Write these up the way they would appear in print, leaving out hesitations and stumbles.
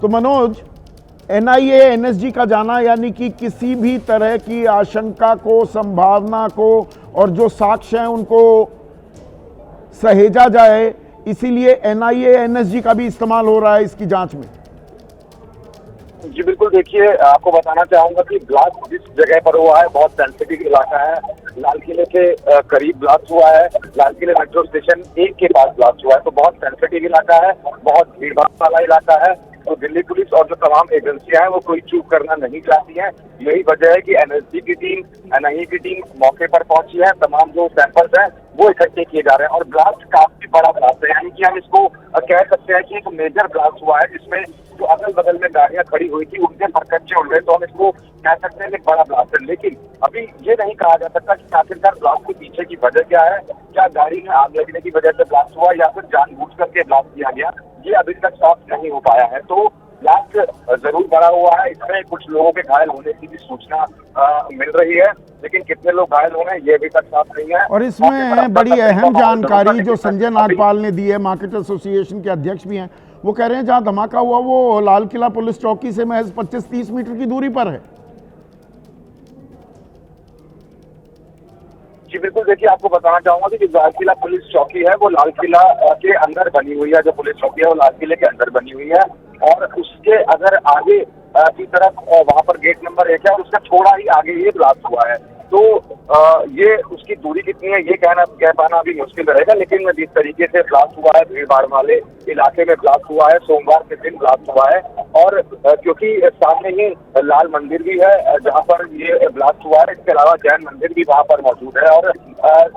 तो Manoj, NIA NSG का जाना यानी कि किसी भी तरह की आशंका को, संभावना को और जो साक्ष्य हैं उनको सहेजा जाए, इसीलिए एनआईए एनएसजी का भी इस्तेमाल हो रहा है इसकी जांच में। जी बिल्कुल, देखिए आपको बताना चाहूंगा कि ब्लास्ट जिस जगह पर हुआ है बहुत सेंसिटिव इलाका है। लाल किले के करीब ब्लास्ट हुआ है, लाल किले मेट्रो स्टेशन 1 के पास ब्लास्ट हुआ है, तो बहुत सेंसिटिव इलाका है, बहुत भीड़ भाड़ वाला इलाका है। तो दिल्ली पुलिस और जो तमाम एजेंसियां हैं वो कोई चूक करना नहीं चाहती हैं। यही वजह है कि एनएसजी की टीम, एनआईए की टीम मौके पर पहुंची है। तमाम जो सैंपल्स हैं वो इकट्ठे किए जा रहे हैं और ब्लास्ट काफी बड़ा ब्लास्ट है, यानी कि हम इसको कह सकते हैं कि एक मेजर ब्लास्ट हुआ है जिसमें जो अगल बगल में गाड़ियां खड़ी हुई थी उनके परकच्चे उड़ गए, तो हम इसको कह सकते हैं कि बड़ा ब्लास्ट है। लेकिन अभी ये नहीं कहा जा सकता कि आखिरकार ब्लास्ट के पीछे की वजह क्या है, क्या गाड़ी में आग लगने की वजह से ब्लास्ट हुआ या फिर जानबूझ करके ब्लास्ट किया गया, ये अभी तक साफ नहीं हो पाया है। तो ब्लास्ट जरूर बड़ा हुआ है, इसमें कुछ लोगों के घायल होने की भी सूचना मिल रही है, लेकिन कितने लोग घायल हुए हैं ये अभी तक साफ नहीं है। और इसमें बड़ी अहम जानकारी जो संजय नागपाल ने दी है, मार्केट एसोसिएशन के अध्यक्ष भी हैं, वो कह रहे हैं जहां धमाका हुआ वो लाल किला पुलिस चौकी से महज 25-30 मीटर की दूरी पर है। जी बिल्कुल, देखिए आपको बताना चाहूंगा कि जो लाल किला पुलिस चौकी है वो लाल किला के अंदर बनी हुई है। जो पुलिस चौकी है वो लाल किले के अंदर बनी हुई है और उसके अगर आगे की तरफ वहां पर गेट नंबर 1 है और उसका थोड़ा ही आगे ये ब्लास्ट हुआ है। तो ये उसकी दूरी कितनी है ये कह पाना अभी मुश्किल रहेगा, लेकिन जिस तरीके से ब्लास्ट हुआ है भीड़ भाड़ वाले इलाके में ब्लास्ट हुआ है, सोमवार के दिन ब्लास्ट हुआ है और क्योंकि सामने ही लाल मंदिर भी है जहाँ पर ये ब्लास्ट हुआ है, इसके अलावा जैन मंदिर भी वहाँ पर मौजूद है और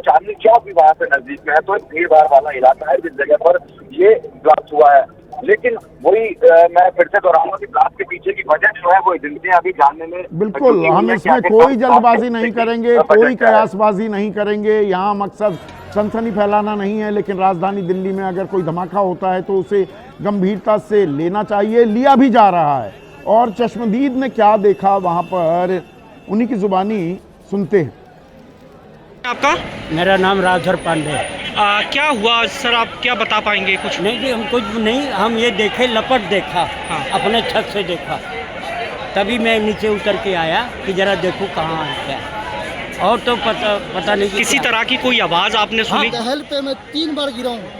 चांदनी चौक भी वहाँ से नजदीक में है। तो एक भीड़ भाड़ वाला इलाका है जिस जगह पर ये ब्लास्ट हुआ है। लेकिन वही मैं फिर से दोहराऊंगा कि ब्लास्ट के पीछे की वजह जो है वो एजेंसियां अभी जानने में बिल्कुल, हम इसमें कोई जल्दबाजी नहीं करेंगे, कोई कयासबाजी नहीं करेंगे। यहाँ मकसद सनसनी फैलाना नहीं है, लेकिन राजधानी दिल्ली में अगर कोई धमाका होता है तो उसे गंभीरता से लेना चाहिए, लिया भी जा रहा है। और चश्मदीद ने क्या देखा वहाँ पर, उन्हीं की जुबानी सुनते हैं। आपका? मेरा नाम राजधर पांडे है। क्या हुआ सर, आप क्या बता पाएंगे कुछ? नहीं जी, हम कुछ नहीं, हम ये देखे, लपट देखा। हाँ। अपने छत से देखा, तभी मैं नीचे उतर के आया कि जरा देखूं कहाँ है क्या, और तो पता नहीं किसी तरह की कोई आवाज़ आपने सुनी? दहल पे मैं 3 बार गिरा हूँ,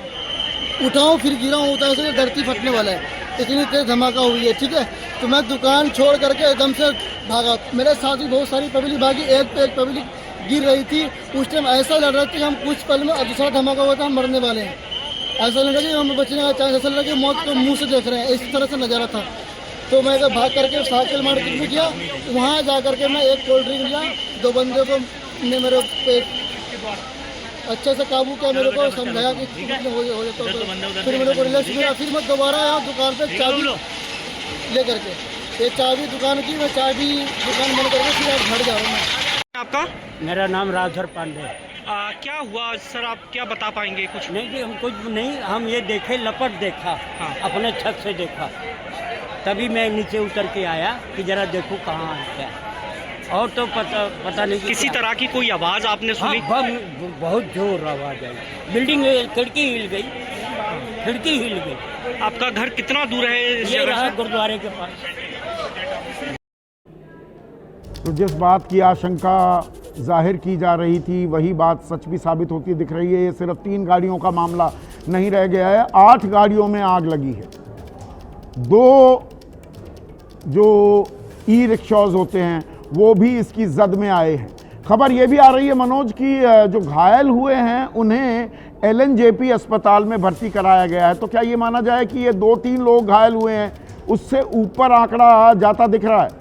उठाऊँ फिर गिरा हूँ, उठा से धरती फटने वाला है, इतनी तेज धमाका हुई है। ठीक है, तो मैं दुकान छोड़ करके एकदम से भागा। मेरे साथ ही बहुत सारी पब्लिक भागी, एक पे एक पब्लिक गिर रही थी। उस टाइम ऐसा लग रहा था कि हम कुछ पल में दूसरा धमाका हुआ था, हम मरने वाले हैं। ऐसा लग रहा कि हम बचने का चांस, ऐसा लग रहा कि मौत को मुंह से देख रहे हैं, इस तरह से नजारा था। तो मैं भाग करके साइकिल मार्केट में गया, वहाँ जा करके मैं एक कोल्ड ड्रिंक लिया, 2 बंदे को ने मेरे पे अच्छे से काबू किया, मेरे को समझाया कि हो जाता है, फिर मेरे को रिलैक्स मिला। फिर मैं दोबारा आया दुकान पे चाबी ले करके, ये चाबी दुकान की, मैं चाबी दुकान बंद करके फिर आप घर जा रहा हूँ। आपका? मेरा नाम राजधर पांडे है। क्या हुआ सर, आप क्या बता पाएंगे कुछ? नहीं जी, हम कुछ नहीं, हम ये देखे, लपट देखा। हाँ। अपने छत से देखा, तभी मैं नीचे उतर के आया कि जरा देखूं कहाँ है क्या, और तो पता नहीं किसी तरह की कोई आवाज़ आपने सुनी? हाँ, बहुत जोर आवाज आई, बिल्डिंग खिड़की हिल गई, खिड़की हिल गई। आपका घर कितना दूर है इस ये जगह रहा से? गुरुद्वारे के पास। तो जिस बात की आशंका जाहिर की जा रही थी वही बात सच भी साबित होती दिख रही है। ये सिर्फ 3 गाड़ियों का मामला नहीं रह गया है, 8 गाड़ियों में आग लगी है। 2 जो ई रिक्शाज होते हैं वो भी इसकी जद में आए हैं। खबर ये भी आ रही है मनोज कि जो घायल हुए हैं उन्हें एलएनजेपी अस्पताल में भर्ती कराया गया है। तो क्या ये माना जाए कि ये 2-3 लोग घायल हुए हैं, उससे ऊपर आंकड़ा जाता दिख रहा है?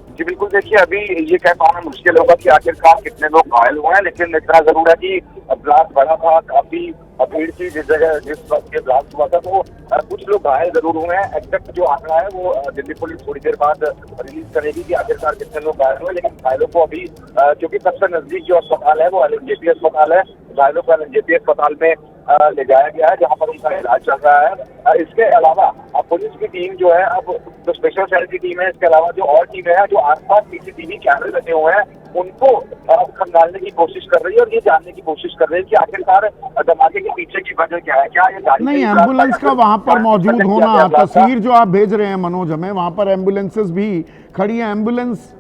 जी बिल्कुल, देखिए अभी ये कह पाना मुश्किल होगा कि आखिरकार कितने लोग घायल हुए हैं, लेकिन इतना जरूर है कि ब्लास्ट बड़ा था, काफी भीड़ थी जिस जगह जिस वक्त ये ब्लास्ट हुआ था, तो कुछ लोग घायल जरूर हुए हैं। एग्जैक्ट जो आंकड़ा है वो दिल्ली पुलिस थोड़ी देर बाद रिलीज करेगी कि आखिरकार कितने लोग घायल हुए, लेकिन घायलों को अभी क्योंकि सबसे नजदीक जो अस्पताल है वो एलएनजेपी अस्पताल है, घायलों को एलएनजेपी अस्पताल में ले जाया गया है, जहां पर उनका इलाज चल रहा है। इसके अलावा अब पुलिस की टीम जो है, अब जो स्पेशल सेल की टीम है, इसके अलावा जो और टीमें हैं जो आसपास सीसीटीवी कैमरे लगे हुए हैं, उनको खंगालने की कोशिश कर रही है और ये जानने की कोशिश कर रही है कि आखिरकार धमाके के पीछे की वजह क्या है। क्या ये गाड़ी नहीं, एम्बुलेंस का वहां पर मौजूद होना, तस्वीर जो आप भेज रहे हैं मनोज हमें, वहां पर एम्बुलेंसेस भी खड़ी है, एम्बुलेंस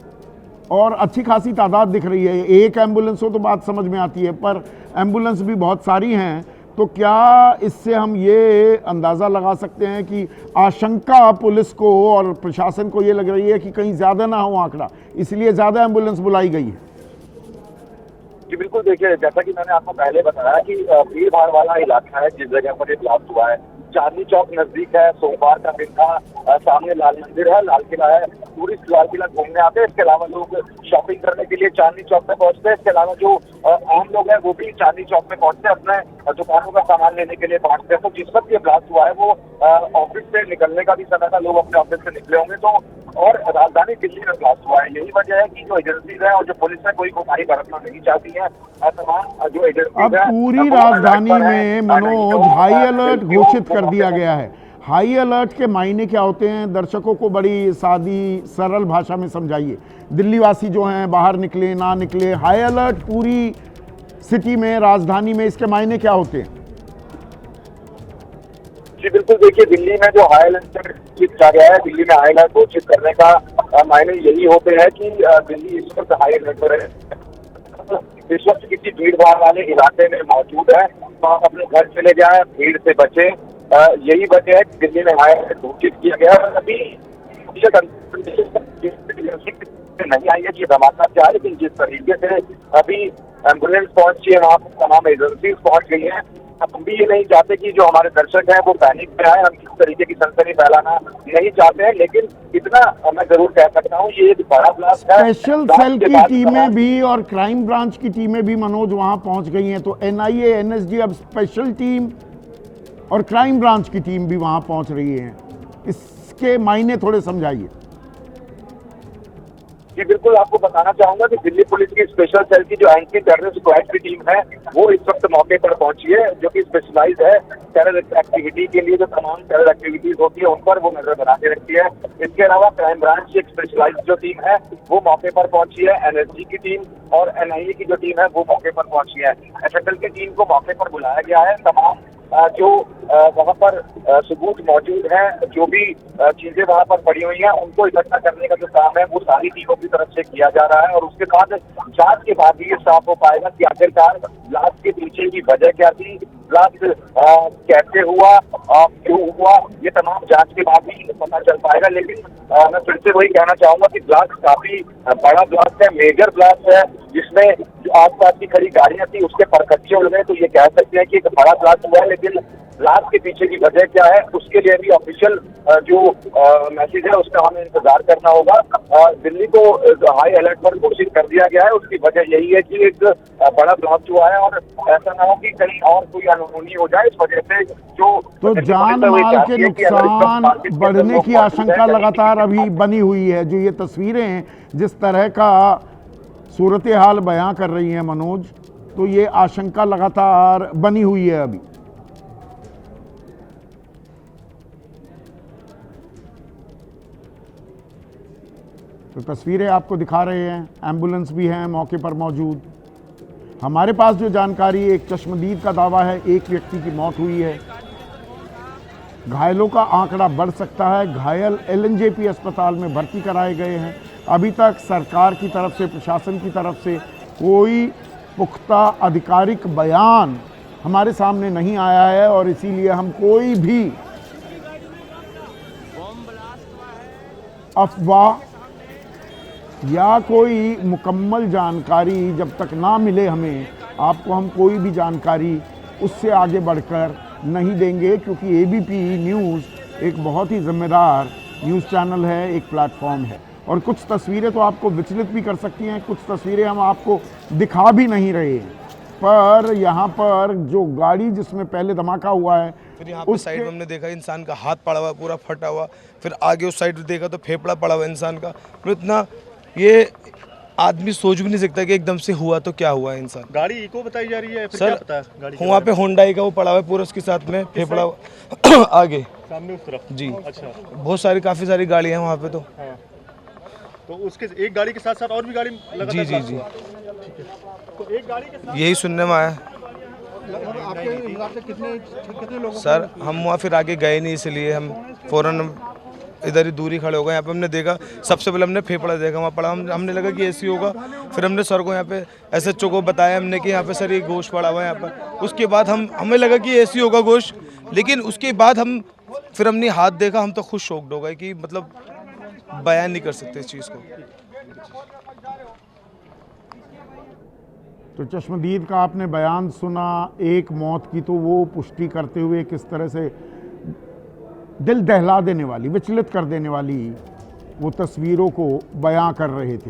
और अच्छी खासी तादाद दिख रही है। एक एम्बुलेंस हो तो बात समझ में आती है, पर एम्बुलेंस भी बहुत सारी हैं। तो क्या इससे हम ये अंदाज़ा लगा सकते हैं कि आशंका पुलिस को और प्रशासन को ये लग रही है कि कहीं ज़्यादा ना हो आंकड़ा, इसलिए ज़्यादा एम्बुलेंस बुलाई गई है? जी बिल्कुल, देखिए जैसा कि मैंने आपको पहले बताया कि भीड़ भाड़ वाला इलाका है जिस जगह पर ये ब्लास्ट हुआ है। चांदनी चौक नजदीक है, सोमवार का दिन था, सामने लाल मंदिर है, लाल किला है, टूरिस्ट लाल किला घूमने आते हैं। इसके अलावा लोग शॉपिंग करने के लिए चांदनी चौक में पहुंचते हैं। इसके अलावा जो आम लोग हैं वो भी चांदनी चौक में पहुंचते हैं, अपने दुकानों का सामान लेने के लिए पहुंचते हैं। तो जिस वक्त ये ब्लास्ट हुआ है वो ऑफिस से निकलने का भी समय था, लोग अपने ऑफिस से निकले होंगे। तो और राजधानी दिल्ली में ब्लास्ट हुआ है, यही वजह है कि जो एजेंसीज है और जो पुलिस है कोई कोताही बरतना नहीं चाहती है। तमाम जो एजेंसीज अब पूरी राजधानी में मनोज हाई अलर्ट घोषित कर दिया गया है। हाई अलर्ट के मायने क्या होते हैं, दर्शकों को बड़ी सादी सरल भाषा में समझाइए। दिल्ली वासी जो हैं बाहर निकले ना निकले, हाई अलर्ट पूरी सिटी में, राजधानी में, इसके मायने क्या होते हैं? जी बिल्कुल, देखिए दिल्ली में जो हाई अलर्ट घोषित किया गया है, दिल्ली में हाई अलर्ट घोषित करने का मायने यही होते हैं कि दिल्ली इस वक्त हाई अलर्ट पर है। इस वक्त किसी भीड़ भाड़ वाले इलाके में मौजूद है तो आप अपने घर चले जाएं, भीड़ से बचें। यही वजह है कि दिल्ली में हाई अलर्ट घोषित किया गया है। अभी नहीं आई है कि धमाका क्या है, लेकिन जिस तरीके से अभी एम्बुलेंस पहुंची है, वहाँ पर तमाम एजेंसीज पहुंच गई हैं। हम भी ये नहीं चाहते कि जो हमारे दर्शक हैं वो पैनिक में आए, हम किस तरीके की सनसनी फैलाना नहीं चाहते हैं, लेकिन इतना मैं जरूर कह सकता हूँ ये एक बड़ा ब्लास्ट है। स्पेशल सेल की टीमें भी और क्राइम ब्रांच की टीमें भी मनोज वहां पहुंच गई हैं। तो एनआईए, एनएसजी, अब स्पेशल टीम और क्राइम ब्रांच की टीम भी वहां पहुंच रही है, इसके मायने थोड़े समझाइए। जी बिल्कुल, आपको बताना चाहूंगा कि दिल्ली पुलिस की स्पेशल सेल की जो एंटी टेररिस्ट स्क्वाड की टीम है वो इस वक्त मौके पर पहुंची है, जो कि स्पेशलाइज है टेरर एक्टिविटी के लिए। जो तमाम टेरर एक्टिविटीज होती है उन पर वो नजर बना के रखती है। इसके अलावा क्राइम ब्रांच की एक स्पेशलाइज जो टीम है वो मौके पर पहुंची है, एनएसजी की टीम और एनआईए की जो टीम है वो मौके पर पहुंची है। एफएसएल की टीम को मौके पर बुलाया गया है। तमाम जो वहाँ पर सबूत मौजूद है, जो भी चीजें वहाँ पर पड़ी हुई हैं, उनको इकट्ठा करने का जो काम है वो सारी टीमों की तरफ से किया जा रहा है। और उसके बाद जांच के बाद ही ये साफ हो पाएगा कि आखिरकार ब्लास्ट के पीछे की वजह क्या थी, ब्लास्ट कैसे हुआ, क्यों हुआ, ये तमाम जांच के बाद ही पता चल पाएगा। लेकिन मैं फिर से वही कहना चाहूंगा कि ब्लास्ट काफी बड़ा ब्लास्ट है, मेजर ब्लास्ट है, जिसमें जो आसपास की खड़ी गाड़ियां थी उसके परखच्चे उड़ गए। तो ये कह सकते हैं कि एक बड़ा ब्लास्ट हुआ है, लेकिन ब्लास्ट के पीछे की वजह क्या है उसके लिए भी ऑफिशियल जो मैसेज है उसका हमें इंतजार करना होगा। दिल्ली को हाई अलर्ट पर घोषित कर दिया गया है, उसकी वजह यही है कि एक बड़ा ब्लास्ट हुआ है और ऐसा ना हो कि कहीं और कोई अनहोनी हो जाए। इस वजह से जो तो जान माल के नुकसान बढ़ने की आशंका लगातार अभी बनी हुई है। जो ये तस्वीरें जिस तरह का सूरत हाल बयां कर रही हैं मनोज, तो ये आशंका लगातार बनी हुई है अभी। तो तस्वीरें आपको दिखा रहे हैं, एम्बुलेंस भी हैं मौके पर मौजूद। हमारे पास जो जानकारी, एक चश्मदीद का दावा है, एक व्यक्ति की मौत हुई है, घायलों का आंकड़ा बढ़ सकता है। घायल एलएनजेपी अस्पताल में भर्ती कराए गए हैं। अभी तक सरकार की तरफ से, प्रशासन की तरफ से कोई पुख्ता आधिकारिक बयान हमारे सामने नहीं आया है और इसीलिए हम कोई भी अफवाह या कोई मुकम्मल जानकारी जब तक ना मिले हमें, आपको हम कोई भी जानकारी उससे आगे बढ़कर नहीं देंगे, क्योंकि एबीपी न्यूज़ एक बहुत ही जिम्मेदार न्यूज़ चैनल है, एक प्लेटफॉर्म है। और कुछ तस्वीरें तो आपको विचलित भी कर सकती हैं, कुछ तस्वीरें हम आपको दिखा भी नहीं रहे हैं। पर यहाँ पर जो गाड़ी जिसमें पहले धमाका हुआ है, फिर यहाँ पे साइड में हमने देखा इंसान का हाथ पड़ा हुआ, पूरा फटा हुआ। फिर आगे उस साइड देखा तो फेफड़ा पड़ा हुआ इंसान का। तो इतना ये आदमी सोच भी नहीं सकता कि एकदम से हुआ तो क्या हुआ इंसान। गाड़ी इको बताई जा रही है, फिर सर, क्या पता है गाड़ी के वहाँ पे बारे होंडाई का वो पड़ा हुआ है पूरा, उसके साथ में फेफड़ा आगे में? सामने उस तरफ। जी। अच्छा, बहुत सारी काफ़ी सारी गाड़ियाँ हैं वहाँ पे तो। हाँ। तो उसके एक गाड़ी के साथ साथ और भी गाड़ी लगातार जी जी blast जी, हुआ? ठीक है। तो एक गाड़ी के साथ यही सुनने में आया आपके हिसाब से कितने लोगों सर। हम वहाँ फिर आगे गए नहीं, इसलिए हम फ़ौरन इधर ही दूरी खड़े हो गए। यहाँ पे हमने देखा, सबसे पहले हमने फेफड़ा देखा वहाँ पड़ा, हमने लगा कि ऐसी होगा। फिर हमने सर को यहाँ पे SHO को बताया हमने कि यहाँ पे सर ये गोश्त पड़ा हुआ है यहाँ पर। उसके बाद हमें लगा कि ऐसी होगा गोश्त, लेकिन उसके बाद फिर हमने हाथ देखा, हम तो खुद शॉक्ड हो गए कि मतलब बयान नहीं कर सकते इस चीज़ को। तो चश्मदीद का आपने बयान सुना एक मौत की, तो वो पुष्टि करते हुए किस तरह से दिल दहला देने वाली, विचलित कर देने वाली वो तस्वीरों को बयां कर रहे थे।